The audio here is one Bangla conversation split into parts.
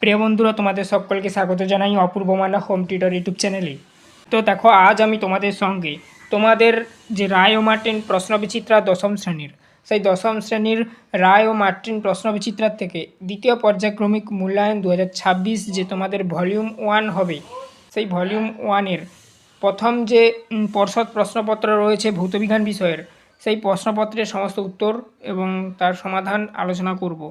প্রিয় বন্ধুরা, তোমাদের সকলকে স্বাগত জানাই অপূর্ব মানা হোম টিউটর ইউটিউব চ্যানেলে। তো দেখো, আজ আমি তোমাদের সঙ্গে তোমাদের যে রায় ও মার্টিন প্রশ্নবিচিত্রা দশম শ্রেণীর, সেই দশম শ্রেণীর রায় ও মার্টিন প্রশ্নবিচিত্রার থেকে দ্বিতীয় পর্যায়ক্রমিক মূল্যায়ন 2026 যে তোমাদের ভলিউম 1 হবে, সেই ভলিউম 1-এর প্রথম যে পর্ষদ প্রশ্নপত্র রয়েছে ভৌতবিজ্ঞান বিষয়ের, সেই প্রশ্নপত্রের সমস্ত উত্তর এবং তার সমাধান আলোচনা করব।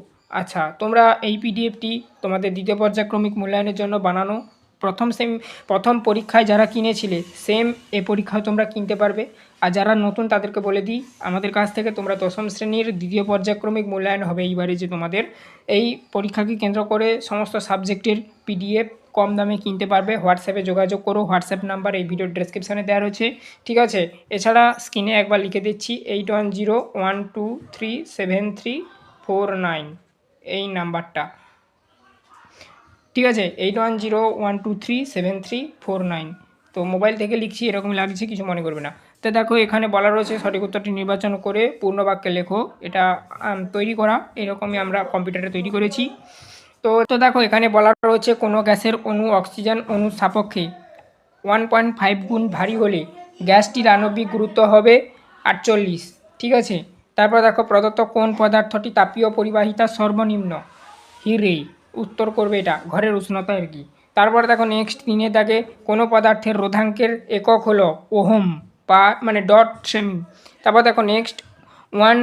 আচ্ছা, তোমরা এই পিডিএফটি তোমাদের দ্বিতীয় পর্যায়ক্রমিক মূল্যায়নের জন্য বানানো। প্রথম পরীক্ষায় যারা কিনেছিলে সেম এ পরীক্ষাও তোমরা কিনতে পারবে। আর যারা নতুন তাদেরকে বলে দিই, আমাদের কাছ থেকে তোমরা দশম শ্রেণীর দ্বিতীয় পর্যায়ক্রমিক মূল্যায়ন হবে এইবারে যে তোমাদের, এই পরীক্ষাকে কেন্দ্র করে সমস্ত সাবজেক্টের পিডিএফ কম দামে কিনতে পারবে। হোয়াটসঅ্যাপে যোগাযোগ করো, হোয়াটসঅ্যাপ নাম্বার এই ভিডিওর ডেসক্রিপশানে দেওয়া রয়েছে, ঠিক আছে। এছাড়া স্ক্রিনে একবার লিখে দিচ্ছি 8101237349 এই নাম্বারটা, ঠিক আছে। 8101237349। তো মোবাইল থেকে লিখছি, এরকম লাগছে, কিছু মনে করবে না। তো দেখো, এখানে বলা রয়েছে সঠিক উত্তরটি নির্বাচন করে পূর্ণ বাক্যে লেখো। এটা তৈরি করা এরকমই আমরা কম্পিউটারে তৈরি করেছি। তো দেখো, এখানে বলা রয়েছে কোনো গ্যাসের অণু অক্সিজেন অণুর সাপেক্ষে 1.5 গুণ ভারী হলে গ্যাসটির আণবিক গুরুত্ব হবে 48, ঠিক আছে। তারপর দেখো, প্রদত্ত কোন পদার্থটি তাপীয় পরিবাহিতা সর্বনিম্ন? হিরে। উত্তর করবে এটা, ঘরের উষ্ণতা আর কি। তারপর দেখো নেক্সট 3 দাগে কোনো পদার্থের রোধাঙ্কের একক হলো ওহম বা মানে ডট সেমি। তারপর দেখো নেক্সট 1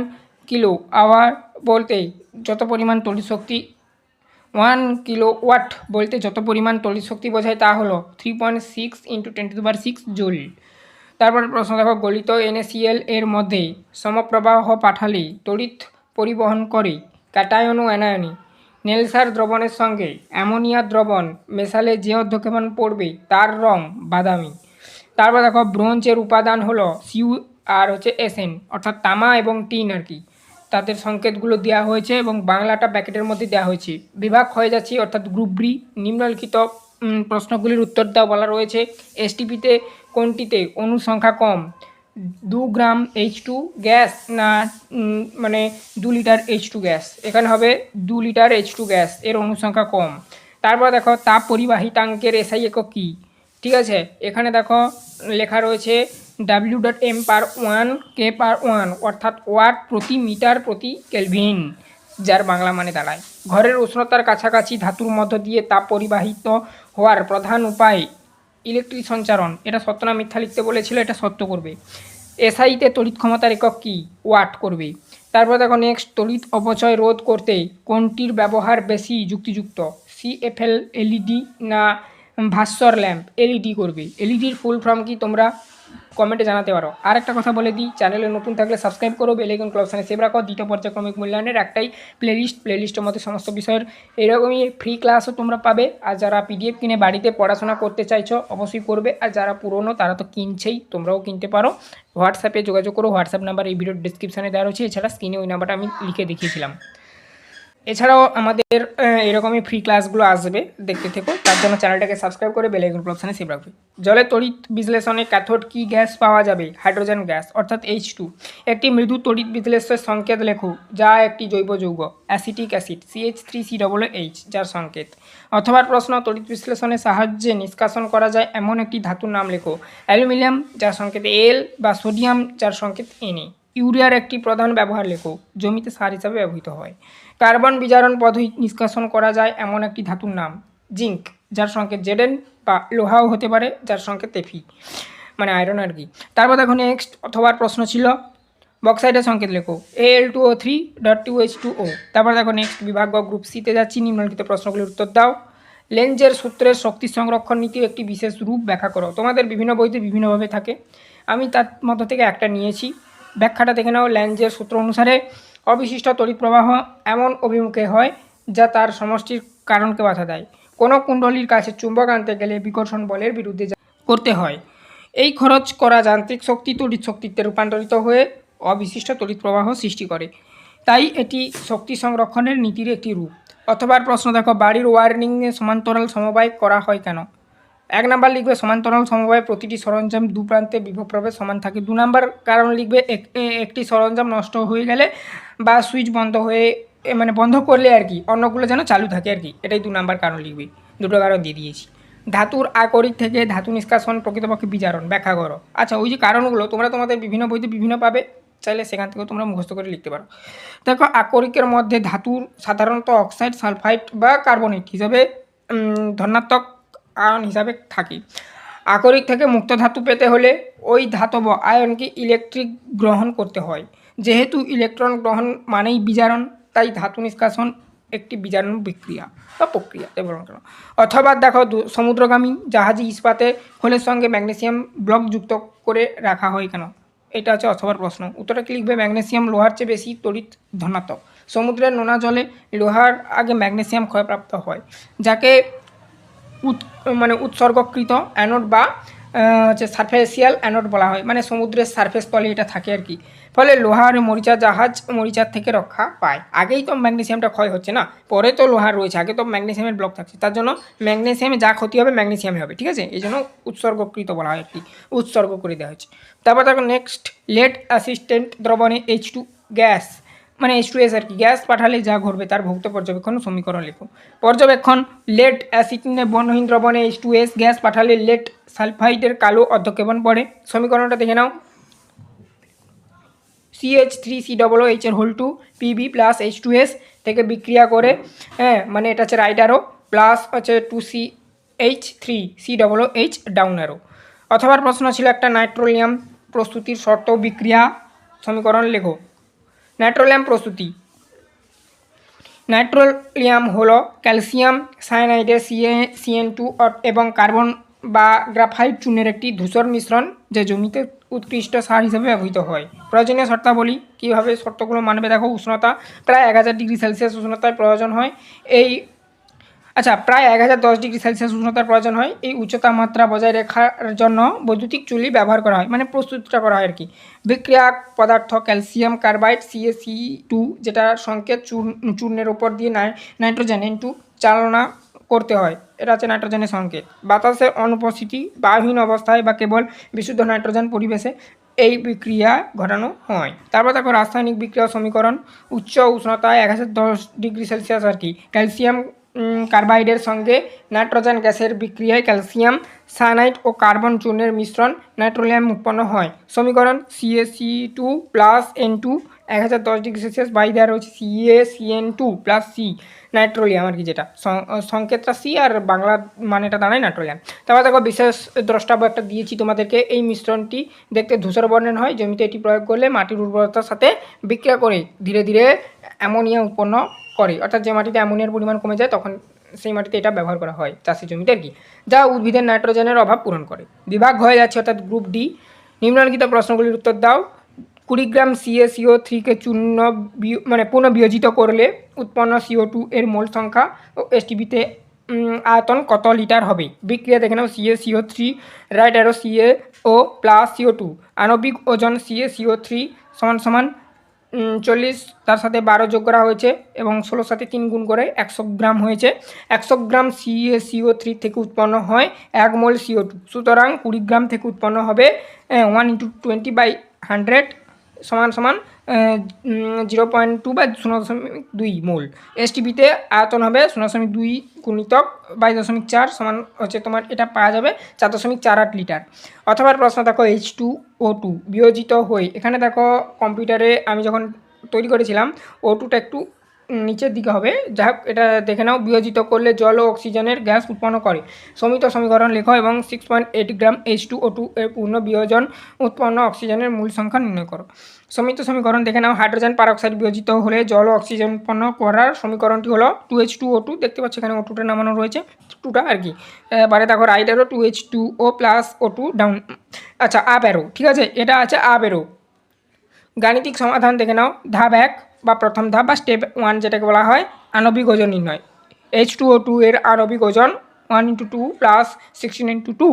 কিলো আওয়ার বলতে যত পরিমাণ তড়িৎ শক্তি, 1 কিলো ওয়াট বলতে যত পরিমাণ তড়িৎ শক্তি বোঝায় তা হলো 3.6 × 10⁶ জুল। তারপর প্রশ্ন দেখো, গলিত NaCl এর মধ্যে সমপ্রবাহ পাঠালে তড়িৎ পরিবহন করে ক্যাটায়ন ও অ্যানায়নে। নেলসার দ্রবণের সঙ্গে অ্যামোনিয়া দ্রবণ মেশালে যে অর্ধক্ষেপণ পড়বে তার রং বাদামি। তারপর দেখো, ব্রোঞ্জের উপাদান হলো সিউ আর হচ্ছে Sn, অর্থাৎ তামা এবং টিন আর কি। তাদের সংকেতগুলো দেওয়া হয়েছে এবং বাংলাটা ব্যাকেটের মধ্যে দেওয়া হয়েছে। বিভাগ হয়ে যাচ্ছে, অর্থাৎ গ্রুপ বি। নিম্নলিখিত প্রশ্নগুলির উত্তর দেওয়া বলা রয়েছে। এসটিপিতে কোনটিতে অণু সংখ্যা কম, 2 গ্রাম H2 গ্যাস না মানে 2 লিটার H2 গ্যাস? এখানে হবে 2 লিটার H2 গ্যাস, এর অণু সংখ্যা কম। তারপর দেখো, তাপ পরিবাহিতাঙ্কের এসআই একক কী, ঠিক আছে। এখানে দেখো লেখা রয়েছে W.m/1 K/1, অর্থাৎ ওয়াট প্রতি মিটার প্রতি কেলভিন, যার বাংলা মানে দাঁড়ায়। ঘরের উষ্ণতার কাছাকাছি ধাতুর মধ্য দিয়ে তাপ পরিবাহিত হওয়ার প্রধান উপায় ইলেকট্রিক সঞ্চারণ। এটা সত্য না মিথ্যা লিখতে বলেছিল, এটা সত্য করবে। এসআইতে তড়িৎ ক্ষমতার একক কী, ওয়াট করবে। তারপর দেখো নেক্সট, তড়িৎ অপচয় রোধ করতে কোনটির ব্যবহার বেশি যুক্তিযুক্ত? CFL এলইডি না ভাস্বর ল্যাম্প? এলইডি করবে। এলইডির ফুল ফর্ম কি তোমরা কমেন্টে জানাতে পারো। আর একটা কথা বলে দিই, চ্যানেলে নতুন থাকলে সাবস্ক্রাইব করো, বেল আইকন অপশানে সেভ রাখো। দ্বিতীয় পর্যায়ক্রমিক মূল্যায়নের একটাই প্লেলিস্টের মধ্যে সমস্ত বিষয়ের এরকমই ফ্রি ক্লাসও তোমরা পাবে। আর যারা পিডিএফ কিনে বাড়িতে পড়াশোনা করতে চাইছো অবশ্যই করবে, আর যারা পুরনো তারা তো কিনছেই, তোমরাও কিনতে পারো। হোয়াটসঅ্যাপে যোগাযোগ করো, হোয়াটসঅ্যাপ নাম্বার এই ভিডিওর ডিসক্রিপশানে দেওয়া রয়েছে। এছাড়া স্ক্রিনে ওই নাম্বারটা আমি লিখে দেখিয়েছিলাম। এছাড়াও আমাদের এরকমই ফ্রি ক্লাসগুলো আসবে, দেখতে থেকো। তার জন্য চ্যানেলটাকে সাবস্ক্রাইব করে বেল আইকন অপশানে সেভ রাখবে। জলের তড়িৎ বিশ্লেষণে ক্যাথোড কী গ্যাস পাওয়া যাবে? হাইড্রোজেন গ্যাস, অর্থাৎ H2। একটি মৃদু তড়িৎ বিশ্লেষের সংকেত লেখো যা একটি জৈব যৌগ। অ্যাসিটিক অ্যাসিড CH3COOH, যার সংকেত। অথবা প্রশ্ন, তড়িৎ বিশ্লেষণের সাহায্যে নিষ্কাশন করা যায় এমন একটি ধাতুর নাম লেখো। অ্যালুমিনিয়াম, যার সংকেত Al, বা সোডিয়াম, যার সংকেত Na। ইউরিয়ার একটি প্রধান ব্যবহার লেখো। জমিতে সার হিসাবে ব্যবহৃত হয়। কার্বন বিজারণ পদ্ধতি নিষ্কাশন করা যায় এমন একটি ধাতুর নাম। জিঙ্ক, যার সংকেত Zn, বা লোহাও হতে পারে, যার সংকেত Fe, মানে আয়রন আর কি। তারপর দেখো নেক্সট অথবা প্রশ্ন ছিল, বক্সাইডের সংকেত লেখো Al2O3.2H2O। তারপর দেখো নেক্সট বিভাগ গ্রুপ সিতে যাচ্ছি। নিম্নলিখিত প্রশ্নগুলির উত্তর দাও। লেঞ্জের সূত্রের শক্তি সংরক্ষণ নীতির একটি বিশেষ রূপ ব্যাখ্যা করো। তোমাদের বিভিন্ন বইতে বিভিন্নভাবে থাকে, আমি তার মধ্য থেকে একটা নিয়েছি, ব্যাখ্যাটা দেখে নাও। লেঞ্জের সূত্র অনুসারে অবিশিষ্ট তড়িৎ প্রবাহ এমন অভিমুখে হয় যা তার সমষ্টির কারণকে বাধা দেয়। কোনো কুণ্ডলীর কাছে চুম্বক আনতে গেলে বিকর্ষণ বলের বিরুদ্ধে করতে হয়। এই খরচ করা যান্ত্রিক শক্তি তড়িৎ শক্তিতে রূপান্তরিত হয়ে অবিশিষ্ট তড়িৎ প্রবাহ সৃষ্টি করে, তাই এটি শক্তি সংরক্ষণের নীতির একটি রূপ। অথবা প্রশ্ন দেখো, বাড়ির ওয়ারিংয়ে সমান্তরাল সমবায় করা হয় কেন? 1 নাম্বার লিখবে সমান্তরাল সমবায়ে প্রতিটি সরঞ্জাম দু প্রান্তে বিভব প্রভেদ সমান থাকে। 2 নাম্বার কারণ লিখবে একটি সরঞ্জাম নষ্ট হয়ে গেলে বা সুইচ বন্ধ হয়ে মানে বন্ধ করলে আর কি অন্যগুলো যেন চালু থাকে আর কি, এটাই 2 নাম্বার কারণ লিখবে। দুটো কারণ দিয়ে দিয়েছি। ধাতুর আকরিক থেকে ধাতু নিষ্কাশন প্রকৃতপক্ষে বিজারণ ব্যাখ্যা করো। আচ্ছা, ওই যে কারণগুলো তোমরা তোমাদের বিভিন্ন বইতে বিভিন্ন পাবে, চাইলে সেখান থেকেও তোমরা মুখস্থ করে লিখতে পারো। দেখো, আকরিকের মধ্যে ধাতুর সাধারণত অক্সাইড, সালফাইড বা কার্বনেট হিসাবে ধনাত্মক আয়ন হিসাবে থাকে। আকরিক থেকে মুক্ত ধাতু পেতে হলে ওই ধাতব আয়নকে ইলেকট্রিক গ্রহণ করতে হয়। যেহেতু ইলেকট্রন গ্রহণ মানেই বিজারণ, তাই ধাতু নিষ্কাশন একটি বিজারণ বিক্রিয়া বা প্রক্রিয়া বলুন কেন। অথবা দেখো, সমুদ্রগামী জাহাজে ইস্পাতে খোলের সঙ্গে ম্যাগনেসিয়াম ব্লক যুক্ত করে রাখা হয় কেন? এটা হচ্ছে অথবার প্রশ্ন। উত্তরটা কি লিখবে? ম্যাগনেসিয়াম লোহার চেয়ে বেশি তড়িৎ ধনাত্মক। সমুদ্রের নোনা জলে লোহার আগে ম্যাগনেসিয়াম ক্ষয়প্রাপ্ত হয়, যাকে মানে উৎসর্গকৃত অ্যানোড বা হচ্ছে সারফেসিয়াল অ্যানোড বলা হয়। মানে সমুদ্রের সারফেস তলে এটা থাকে আর কি। ফলে লোহার মরিচা জাহাজ মরিচার থেকে রক্ষা পায়। আগেই তো ম্যাগনেসিয়ামটা ক্ষয় হচ্ছে না, পরে তো লোহার রয়েছে, আগে তো ম্যাগনেসিয়ামের ব্লক থাকছে, তার জন্য ম্যাগনেসিয়ামে যা ক্ষতি হবে ম্যাগনেসিয়ামে হবে, ঠিক আছে? এই জন্য উৎসর্গকৃত বলা হয় আর কি, উৎসর্গ করে দেওয়া হচ্ছে। তারপর দেখো নেক্সট, লেড অ্যাসিস্ট্যান্ট দ্রবণে H2 গ্যাস মানে H2S আর কি, গ্যাস পাঠালে যা ঘটবে তার ভৌত পর্যবেক্ষণ সমীকরণ লিখুন। পর্যবেক্ষণ, লেড অ্যাসিড বর্ণহীন দ্রবণে H2S গ্যাস পাঠালে লেড সালফাইডের কালো অর্ধকেবন পড়ে। সমীকরণটা দেখে নাও। CH3COOH এর হোল 2 PB প্লাস H2S থেকে বিক্রিয়া করে, হ্যাঁ মানে এটা হচ্ছে রাইট অ্যারো, প্লাস হচ্ছে 2CH3COOH ডাউন অ্যারো। অথবা প্রশ্ন ছিল একটা, নাইট্রোলিয়াম প্রস্তুতির শর্ত বিক্রিয়া সমীকরণ লেখো। নাইট্রোলিয়াম প্রস্তুতি, নাইট্রোলিয়াম হলো ক্যালসিয়াম সায়ানাইডের CN2 এবং কার্বন বা গ্রাফাইট চূর্ণের একটি ধূসর মিশ্রণ, যা জমিতে উৎকৃষ্ট সার হিসেবে ব্যবহৃত হয়। প্রয়োজনীয় শর্তাবলী, কীভাবে শর্তগুলো মানবে দেখো। উষ্ণতা প্রায় 1000 ডিগ্রি সেলসিয়াস উষ্ণতায় প্রয়োজন হয় এই প্রায় 1010 ডিগ্রি সেলসিয়াস উষ্ণতার প্রয়োজন হয়। এই উচ্চ তাপমাত্রা বজায় রাখার জন্য বৈদ্যুতিক চুল্লি ব্যবহার করা হয়, মানে প্রস্তুতটা করা হয় আর কি। বিক্রিয়া পদার্থ ক্যালসিয়াম কার্বাইড CaC2, যেটা সংকেত চূর্ণের উপর দিয়ে নাইট্রোজেন N2 চালনা করতে হয়, এটা হচ্ছে নাইট্রোজেনের সংকেত। বাতাসের অনুপস্থিতি, বায়ুহীন অবস্থায় বা কেবল বিশুদ্ধ নাইট্রোজেন পরিবেশে এই বিক্রিয়া ঘটানো হয়। তারপর দেখো রাসায়নিক বিক্রিয়া সমীকরণ। উচ্চ উষ্ণতায় 1010 ডিগ্রি সেলসিয়াস আর কি, ক্যালসিয়াম কার্বাইডের সঙ্গে নাইট্রোজেন গ্যাসের বিক্রিয়ায় ক্যালসিয়াম সায়ানাইড ও কার্বন চূর্ণের মিশ্রণ নাইট্রোলিয়াম উৎপন্ন হয়। সমীকরণ CaC2 plus N2 1010 degree Celsius by দেওয়া রয়েছে CaCN2 প্লাস C নাইট্রোলিয়াম আর কি, যেটা সংকেতটা C আর বাংলা মানেটা দাঁড়ায় নাইট্রোলিয়াম। তারপর দেখো বিশেষ দ্রষ্টাব্য একটা দিয়েছি তোমাদেরকে। এই মিশ্রণটি দেখতে ধূসর বর্ণের হয়। জমিতে এটি প্রয়োগ করলে মাটির উর্বরতার সাথে বিক্রিয়া করে ধীরে ধীরে অ্যামোনিয়া উৎপন্ন করে, অর্থাৎ যে মাটিতে অ্যামোনিয়ার পরিমাণ কমে যায় তখন সেই মাটিতে এটা ব্যবহার করা হয় চাষি জমিতে আর কি, যা উদ্ভিদের নাইট্রোজেনের অভাব পূরণ করে। বিভাগ হয়ে যাচ্ছে, অর্থাৎ গ্রুপ ডি। নিম্নলিখিত প্রশ্নগুলির উত্তর দাও। 20 গ্রাম CaCO3কে চূর্ণ পুনঃ বিয়োজিত করলে উৎপন্ন CO2 এর মোল সংখ্যা ও STBতে আয়তন কত লিটার হবে? বিক্রিয়া দেখে নাও। CaCO3 right arrow CaO plus CO2, আণবিক ওজন CaCO3 সমান সমান 40, তার সাথে 12 যোগ করা হয়েছে এবং 16 সাথে 3 গুণ করে 100 গ্রাম হয়েছে। 100 গ্রাম CaCO3 থেকে উৎপন্ন হয় 1 মোল CO2, সুতরাং 20 গ্রাম থেকে উৎপন্ন হবে 1 × 20/100 সমান সমান 0.2 বা 0.2 মোল। STBতে আয়তন হবে 0.2 গুণিতক 22.4 সমান হচ্ছে তোমার, এটা পাওয়া যাবে 4.48 লিটার। অথবা প্রশ্ন দেখো, H2O2 বিয়োজিত হয়ে, এখানে দেখো কম্পিউটারে আমি যখন তৈরি করেছিলাম O2টা একটু নিচের দিকে হবে, যাই হোক এটা দেখে নাও। বিয়োজিত করলে জল ও অক্সিজেনের গ্যাস উৎপন্ন করে। সমিত সমীকরণ লেখো এবং 6.8 গ্রাম H2O2 এর পূর্ণ বিয়োজন উৎপন্ন অক্সিজেনের মূল সংখ্যা নির্ণয় করো। সমিত সমীকরণ দেখে নাও। হাইড্রোজেন পারঅক্সাইড বিয়োজিত হলে জল ও অক্সিজেন উৎপন্ন করার সমীকরণটি হলো 2H2O2, দেখতে পাচ্ছ এখানে O2টা নামানো রয়েছে, 2টা আর কি। এবারে দেখো right arrow 2H2O plus O2 down, up arrow, ঠিক আছে, এটা আছে আপ অ্যারো। গাণিতিক সমাধান দেখে নাও। ধাপ 1 বা প্রথম ধাপ বা স্টেপ 1 যেটাকে বলা হয় আণবিক ওজন নির্ণয়। H2O2 এর আণবিক ওজন 1 × 2 plus 16 × 2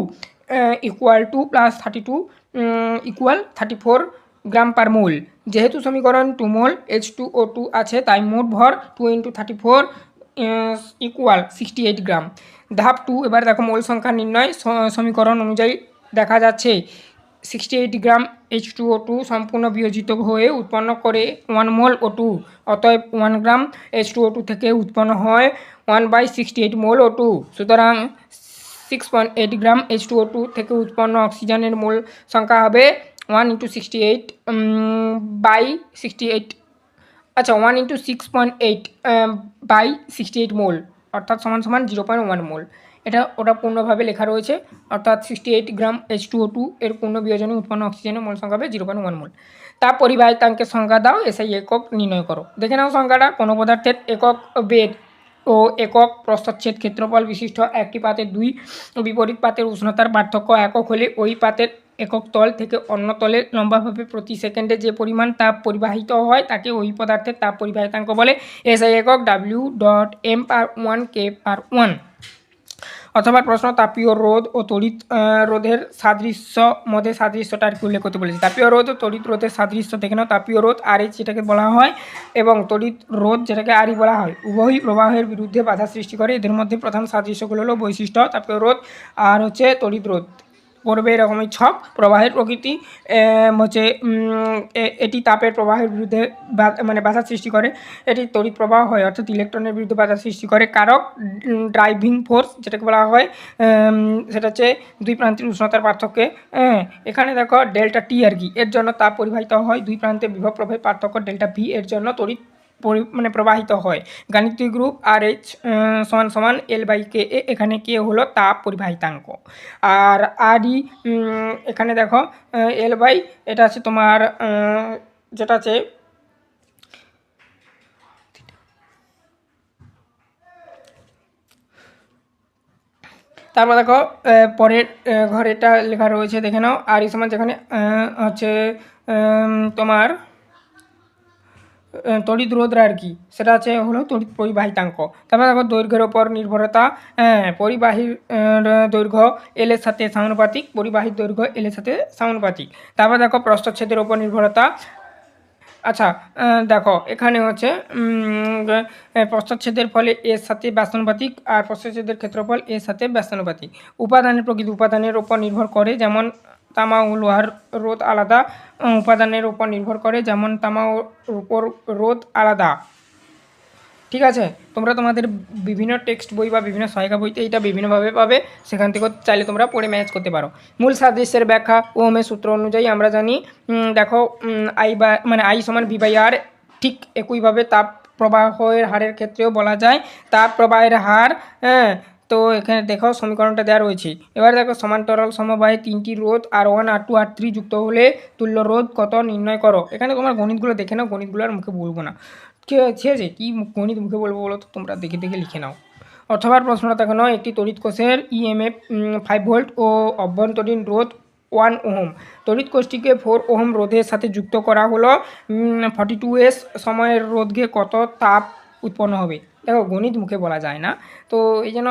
equal to plus 32 equal 34 গ্রাম পার মোল। যেহেতু সমীকরণ 2 মোল H2O2 আছে, তাই মোট ভর 2 × 34 ইকুয়াল 68 গ্রাম। ধাপ 2, এবার দেখো মোল সংখ্যা নির্ণয়। সমীকরণ অনুযায়ী দেখা যাচ্ছে 68 গ্রাম H2O2 সম্পূর্ণ বিয়োজিত হয়ে উৎপন্ন করে 1 মোল O2। অতএব 1 গ্রাম H2O2 থেকে উৎপন্ন হয় 1/68 মোল O2। সুতরাং 6.8 গ্রাম H2O2 থেকে উৎপন্ন অক্সিজেনের মোল সংখ্যা হবে 1 × 68 বাই 68, আচ্ছা 1 × 6.8 বাই 68 মোল, অর্থাৎ সমান সমান 0.1 মোল। এটা ওটা পূর্ণভাবে লেখা রয়েছে, অর্থাৎ 68 গ্রাম H2O2 এর পূর্ণ বিয়োজনে উৎপন্ন অক্সিজেনের মোল সংখ্যা হবে 0.1 মোল। তাপ পরিবাহিতাঙ্কের সংখ্যা দাও, এসআই একক নির্ণয় করো। দেখে নাও সংখ্যাটা। কোনো পদার্থের একক বেদ ও একক প্রস্থচ্ছেদ ক্ষেত্রফল বিশিষ্ট একটি পাতের দুই বিপরীত পাতের উষ্ণতার পার্থক্য একক হলে ওই পাতের একক তল থেকে অন্য তলে লম্বাভাবে প্রতি সেকেন্ডে যে পরিমাণ তাপ পরিবাহিত হয় তাকে ওই পদার্থের তাপ পরিবাহিতাঙ্ক বলে। এসআই একক W.m/1 K/1। অথবা প্রশ্ন, তাপীয় রোধ ও তড়িৎ রোধের সাদৃশ্য মধ্যে সাদৃশ্যটা আর কি উল্লেখ করতে বলেছি। তাপীয় রোধ ও তড়িৎ রোধের সাদৃশ্য দেখে নাও। তাপীয় রোধ RH যেটাকে বলা হয় এবং তড়িৎ রোধ যেটাকে RE বলা হয়, উভয়ই প্রবাহের বিরুদ্ধে বাধা সৃষ্টি করে। এদের মধ্যে প্রধান সাদৃশ্যগুলো হলো বৈশিষ্ট্য, তাপীয় রোধ আর হচ্ছে তড়িৎ রোধ। পড়বে এরকমই ছক। প্রবাহের প্রকৃতি হচ্ছে এটি তাপের প্রবাহের বিরুদ্ধে মানে বাধা সৃষ্টি করে। এটি তড়িৎ প্রবাহ হয়, অর্থাৎ ইলেকট্রনের বিরুদ্ধে বাধা সৃষ্টি করে। কারক ড্রাইভিং ফোর্স যেটাকে বলা হয় সেটা হচ্ছে দুই প্রান্তের উষ্ণতার পার্থক্যে। এখানে দেখো ডেল্টা টি আর কি, এর জন্য তাপ পরিবাহিত হয়। দুই প্রান্তের বিভব প্রবাহের পার্থক্য ডেল্টা ভি, এর জন্য তড়িৎ মানে প্রবাহিত হয়। গাণিতিক রূপ RH = L/K। এখানে কে হলো তাপ পরিবাহিতাঙ্ক, আর RE এখানে দেখো L/, এটা আছে তোমার যেটা আছে তারপর দেখো পরের ঘরেটা লেখা রয়েছে, দেখে নাও। RE = যেখানে হচ্ছে তোমার তড়িৎ রোধ আর কি, সেটা আছে হলো তড়িৎ পরিবাহিতাঙ্ক। তারপরে দেখো দৈর্ঘ্যের ওপর নির্ভরতা। পরিবাহীর দৈর্ঘ্য L এর সাথে সমানুপাতিক, পরিবাহীর দৈর্ঘ্য L এর সাথে সমানুপাতিক। তারপর দেখো প্রস্থচ্ছেদের ওপর নির্ভরতা। আচ্ছা দেখো এখানে হচ্ছে প্রস্থচ্ছেদের ফলে এর সাথে ব্যস্তানুপাতিক, আর প্রস্থচ্ছেদের ক্ষেত্রফল এর সাথে ব্যস্তানুপাতিক। উপাদানের প্রকৃতি উপাদানের ওপর নির্ভর করে, যেমন তামা ও লোহার রোধ আলাদা। উপাদানের উপর নির্ভর করে, যেমন তামা ও রূপোর রোধ আলাদা। ঠিক আছে, তোমরা তোমাদের বিভিন্ন টেক্সট বই বা বিভিন্ন সহায়িকা বইতে এটা বিভিন্নভাবে পাবে, সেখান থেকে চাইলে তোমরা পড়ে ম্যাচ করতে পারো। মূল সাদৃশ্যের ব্যাখ্যা ওহমের সূত্র অনুযায়ী আমরা জানি, দেখো I = V/R। ঠিক একইভাবে তাপ প্রবাহের হারের ক্ষেত্রেও বলা যায় তাপ প্রবাহের হার। তো এখানে দেখো সমীকরণটা দেওয়া রয়েছে। এবার দেখো সমান্তরাল সমবায়ে তিনটি রোধ R1, R2, R3 যুক্ত হলে তুল্য রোধ কত নির্ণয় করো। এখানে তোমার গণিতগুলো দেখে নাও, গণিতগুলো আর মুখে বলবো না, ঠিক আছে। কি গণিত মুখে বলবো বলো তো, তোমরা দেখে দেখে লিখে নাও। অথবা প্রশ্নটা দেখো নাও, একটি তড়িৎ কোষের EMF 5 ভোল্ট ও অভ্যন্তরীণ রোধ 1 ওহম। তড়িৎ কোষটিকে 4 ওহম রোধের সাথে যুক্ত করা হলো। 42S সময়ের রোধকে কত তাপ উৎপন্ন হবে। দেখো গণিত মুখে বলা যায় না, তো এই জন্য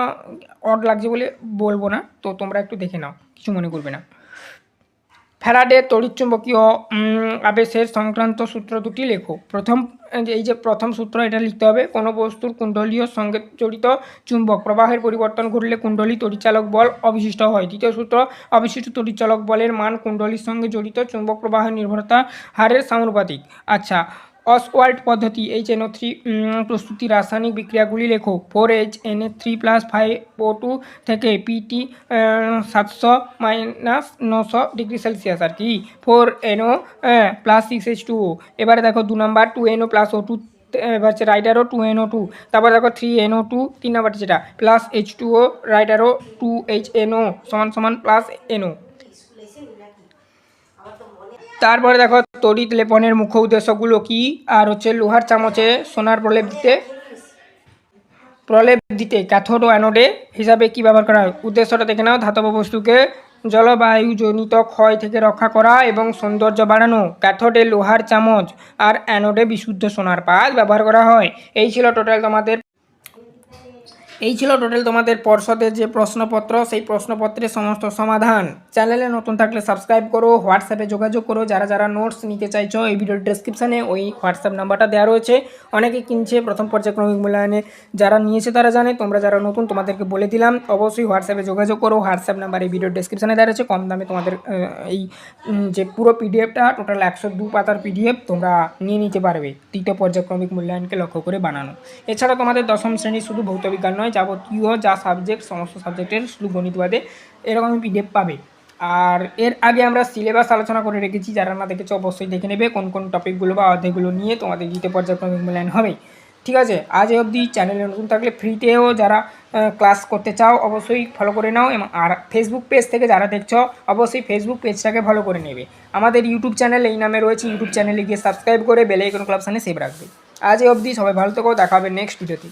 অড লাগছে বলে বলবো না, তো তোমরা একটু দেখে নাও, কিছু মনে করবে না। ফ্যারাডের তড়িৎচুম্বকীয় আবেশের সংক্রান্ত সূত্র দুটি লেখো। প্রথম সূত্র এটা লিখতে হবে। কোনো বস্তুর কুণ্ডলীয় সঙ্গে জড়িত চুম্বক প্রবাহের পরিবর্তন ঘটলে কুণ্ডলী তড়িৎচালক বল অবশিষ্ট হয়। দ্বিতীয় সূত্র, অবশিষ্ট তড়িৎচালক বলের মান কুণ্ডলীর সঙ্গে জড়িত চুম্বক প্রবাহের নির্ভরতা হারের সমানুপাতিক। আচ্ছা, অসওয়াল্ড পদ্ধতি HNO3 প্রস্তুতি রাসায়নিক বিক্রিয়াগুলি লেখো। 4HNA3 + 5O2 থেকে PT 700 - 900 ডিগ্রি সেলসিয়াস আর কি। 4NO + 6H2O। এবারে দেখো 2 নম্বর 2NO + O2, এবার হচ্ছে রাইট অ্যারো 2NO2। তারপর দেখো 3NO2 3 নম্বর যেটা plus H2O right arrow 2HNO = NO। তারপরে দেখো তড়িৎ লেপনের মুখ্য উদ্দেশ্যগুলো কি, আর হচ্ছে লোহার চামচে সোনার প্রলেপ দিতে ক্যাথোড ও অ্যানোডে হিসাবে কি ব্যবহার করা হয়। উদ্দেশ্যটা দেখে নাও। ধাতব বস্তুকে জলবায়ুজনিত ক্ষয় থেকে রক্ষা করা এবং সৌন্দর্য বাড়ানো। ক্যাথোডে লোহার চামচ আর অ্যানোডে বিশুদ্ধ সোনার পাত ব্যবহার করা হয়। এই ছিল টোটাল তোমাদের এই ছিল টোটাল তোমাদের পর্ষদের যে প্রশ্নপত্র, সেই প্রশ্নপত্রের সমস্ত সমাধান। চ্যানেলে নতুন থাকলে সাবস্ক্রাইব করো, হোয়াটসঅ্যাপে যোগাযোগ করো। যারা যারা নোটস নিতে চাইছো এই ভিডিওর ডেসক্রিপশানে ওই হোয়াটসঅ্যাপ নাম্বারটা দেওয়া রয়েছে। অনেকে কিনছে প্রথম পর্যায়ক্রমিক মূল্যায়নে, যারা নিয়েছে তারা জানে, তোমরা যারা নতুন তোমাদেরকে বলে দিলাম। অবশ্যই হোয়াটসঅ্যাপে যোগাযোগ করো, হোয়াটসঅ্যাপ নাম্বার এই ভিডিওর ডেসক্রিপশানে দেওয়া রয়েছে। কম দামে তোমাদের এই যে পুরো পিডিএফটা টোটাল 102 পাতার পিডিএফ তোমরা নিয়ে নিতে পারবে তৃতীয় পর্যায়ক্রমিক মূল্যায়নকে লক্ষ্য করে বানানো। এছাড়া তোমাদের দশম শ্রেণী শুধু ভৌতবিজ্ঞান নয়, যাবতীয় যা সাবজেক্ট সমস্ত সাবজেক্টের শুধু গণিত বাদে এরকমই পিডিএফ পাবে। আর এর আগে আমরা সিলেবাস আলোচনা করে রেখেছি, যারা না দেখেছো অবশ্যই দেখে নেবে কোন কোন টপিকগুলো বা অধ্যায়গুলো নিয়ে তোমাদের দ্বিতীয় পর্যায়ক্রমিক মূল্যায়ন হবে। ঠিক আছে, আজ অবধি। চ্যানেলে নতুন থাকলে ফ্রিতেও যারা ক্লাস করতে চাও অবশ্যই ফলো করে নাও, এবং আর ফেসবুক পেজ থেকে যারা দেখছো অবশ্যই ফেসবুক পেজটাকে ফলো করে নেবে। আমাদের ইউটিউব চ্যানেল এই নামে রয়েছে, ইউটিউব চ্যানেলে গিয়ে সাবস্ক্রাইব করে বেল আইকন ক্লাবসানে সেভ রাখবে। আজ অবধি, সবাই ভালো থেকো, দেখা হবে নেক্সট ভিডিওতে।